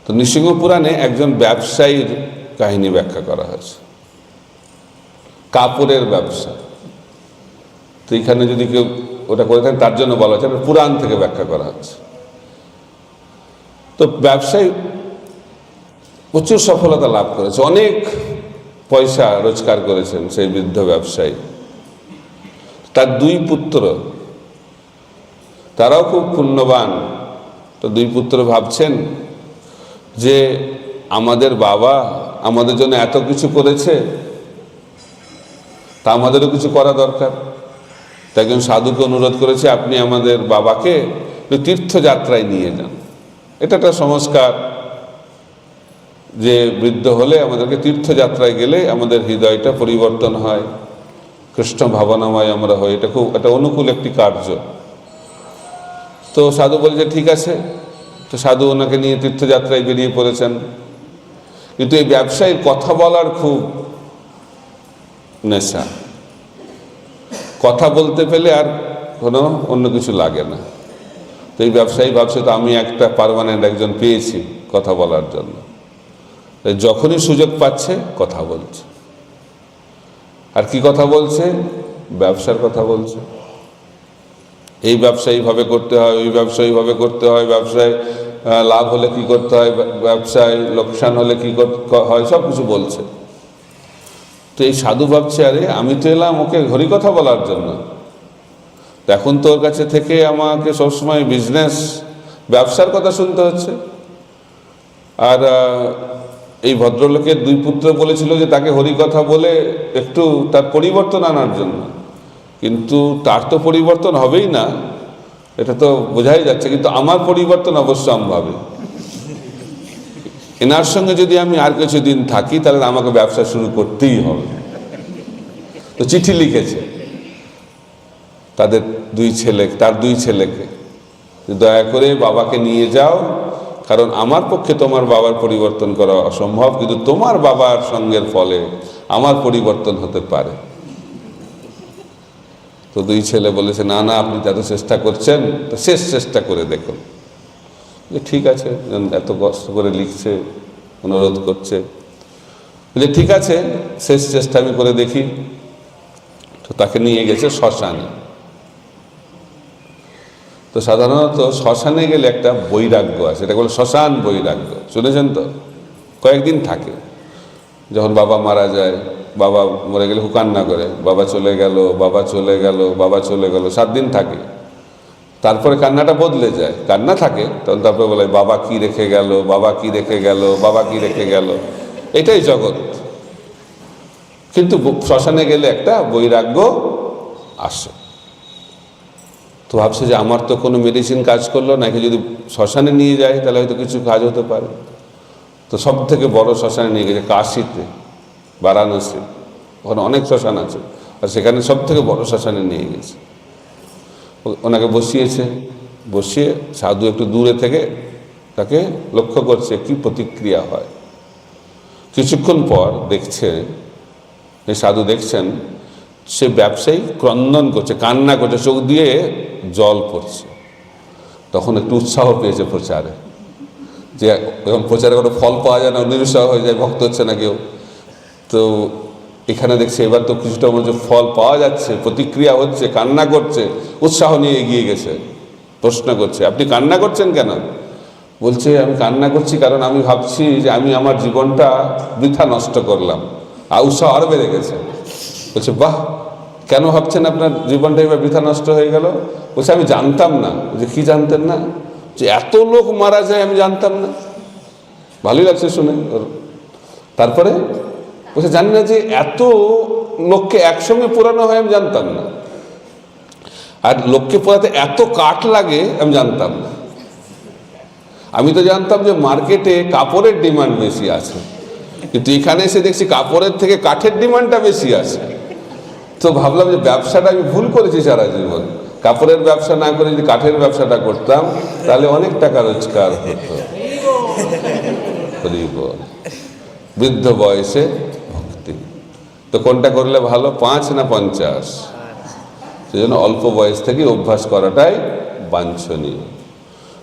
তো নৃসিংহ পুরাণে একজন ব্যবসায়ীর কাহিনী ব্যাখ্যা করা হয়েছে, কাপড়ের ব্যবসা। তো এখানে যদি কেউ ওটা করে থাকেন তার জন্য বলা হচ্ছে, পুরাণ থেকে ব্যাখ্যা করা হচ্ছে। তো ব্যবসায়ী প্রচুর সফলতা লাভ করেছে, অনেক পয়সা রোজগার করেছেন সেই বৃদ্ধ ব্যবসায়ী। তার দুই পুত্র, তারাও খুব পুণ্যবান। তো দুই পুত্র ভাবছেন যে আমাদের বাবা আমাদের জন্য এত কিছু করেছে, তা আমাদেরও কিছু করা দরকার। তাই একজন সাধুকে অনুরোধ করেছে, আপনি আমাদের বাবাকে তীর্থযাত্রায় নিয়ে যান। এটা একটা সংস্কার যে বৃদ্ধ হলে আমাদেরকে তীর্থযাত্রায় গেলে আমাদের হৃদয়টা পরিবর্তন হয়, কৃষ্ণ ভাবনাময় আমরা হই। এটা খুব একটা অনুকূল একটি কার্য। তো সাধু বলছে ঠিক আছে। তো সাধু ওনাকে নিয়ে তীর্থযাত্রায় বেরিয়ে পড়েছেন। কিন্তু এই ব্যবসায়ীর কথা বলার খুব নেশা, কথা বলতে পেলে আর কোনো অন্য কিছু লাগে না। তো এই ব্যবসায়ী ভাবছে তো আমি একটা পার্মানেন্ট একজন পেয়েছি কথা বলার জন্য। যখনই সুযোগ পাচ্ছে কথা বলছে। আর কি কথা বলছে? ব্যবসার কথা বলছে। এই ব্যবসা এইভাবে করতে হয়, ওই ব্যবসা এইভাবে করতে হয়, ব্যবসায় লাভ হলে কি করতে হয়, ব্যবসায় লোকসান হলে কি করতে হয়, সব কিছু বলছে। তো এই সাধু ভাবছে আরে আমি তো এলাম ওকে হরিকথা বলার জন্য, এখন তো ওর কাছে থেকে আমাকে সবসময় বিজনেস ব্যবসার কথা শুনতে হচ্ছে। আর এই ভদ্রলোকের দুই পুত্র বলেছিল যে তাকে হরিকথা বলে একটু তার পরিবর্তন আনার জন্য, কিন্তু তার তো পরিবর্তন হবেই না, এটা তো বোঝাই যাচ্ছে। কিন্তু আমার পরিবর্তন অবশ্য সম্ভাবী। এনার সঙ্গে যদি আমি আর কিছুদিন থাকি তাহলে আমাকে ব্যবসা শুরু করতেই হবে। তো চিঠি লিখেছে তার দুই ছেলেকে, দয়া করে বাবাকে নিয়ে যাও, কারণ আমার পক্ষে তোমার বাবার পরিবর্তন করা অসম্ভব, কিন্তু তোমার বাবার সঙ্গের ফলে আমার পরিবর্তন হতে পারে। তো দুই ছেলে বলেছে না না, আপনি এত চেষ্টা করছেন, তো শেষ চেষ্টা করে দেখুন। যে ঠিক আছে, এত কষ্ট করে লিখছে, অনুরোধ করছে, বলে ঠিক আছে শেষ চেষ্টা আমি করে দেখি। তো তাকে নিয়ে গেছে শ্মশানে। তো সাধারণত শ্মশানে গেলে একটা বৈরাগ্য আছে, এটা বলে শ্মশান বৈরাগ্য, শুনেছেন তো? কয়েকদিন থাকে। যখন বাবা মারা যায়, বাবা মরে গেলে খুব কান্না করে, বাবা চলে গেল, বাবা চলে গেল, বাবা চলে গেল, 7 দিন থাকে। তারপরে কান্নাটা বদলে যায়, কান্না থাকে তখন তারপরে বলে বাবা কি রেখে গেল, বাবা কি রেখে গেল, বাবা কি রেখে গেল। এটাই জগৎ। কিন্তু শ্মশানে গেলে একটা বৈরাগ্য আসে। তো ভাবছে যে আমার তো কোনো মেডিসিন কাজ করলো না, একে যদি শ্মশানে নিয়ে যায় তাহলে হয়তো কিছু কাজ হতে পারে। তো সব থেকে বড় শ্মশানে নিয়ে গেছে কাশীতে, বারাণসী, ওখানে অনেক শ্মশান আছে, আর সেখানে সব থেকে বড় শ্মশানে নিয়ে গেছে। ওনাকে বসিয়েছে, বসিয়ে সাধু একটু দূরে থেকে তাকে লক্ষ্য করছে কি প্রতিক্রিয়া হয়। কিছুক্ষণ পর দেখছে, এই সাধু দেখছেন সে ব্যবসায়ী ক্রন্দন করছে, কান্না করছে, চোখ দিয়ে জল পড়ছে। তখন একটু উৎসাহ পেয়েছে প্রচারে, যে এখন প্রচারে কোনো ফল পাওয়া যায় না, নিরুৎসাহ হয়ে যায়, ভক্ত হচ্ছে না কেউ। তো এখানে দেখছে এবার তো কিছুটা মনে ফল পাওয়া যাচ্ছে, প্রতিক্রিয়া হচ্ছে, কান্না করছে, উৎসাহ নিয়ে এগিয়ে গেছে। প্রশ্ন করছে আপনি কান্না করছেন কেন? বলছে আমি কান্না করছি কারণ আমি ভাবছি যে আমি আমার জীবনটা বৃথা নষ্ট করলাম। আর উৎসাহ আরও বেড়ে গেছে। বলছে বাহ, কেন ভাবছেন আপনার জীবনটা এবার বৃথা নষ্ট হয়ে গেল? বলছে আমি জানতাম না। যে কি জানতেন না? যে এত লোক মারা যায় আমি জানতাম না। ভালোই লাগছে শুনে। তারপরে বলছে জানি না যে এত লোককে একসঙ্গে পোড়ানো হয়, আমি জানতাম না। আর লোককে পোড়াতে এত কাঠ লাগে আমি জানতাম না। আমি তো জানতাম যে মার্কেটে কাপড়ের ডিমান্ড বেশি আছে, কিন্তু এখানে এসে দেখছি কাপড়ের থেকে কাঠের ডিমান্ডটা বেশি আছে। তো ভাবলাম যে ব্যবসাটা আমি ভুল করেছি সারা জীবন। কাপড়ের ব্যবসা না করে যদি কাঠের ব্যবসাটা করতাম তাহলে অনেক টাকা রোজগার হতো। বৃদ্ধ বয়সে ভক্তি, তো কোনটা করলে ভালো, 5 না 50? সেজন্য অল্প বয়স থেকে অভ্যাস করাটাই বাঞ্ছনীয়।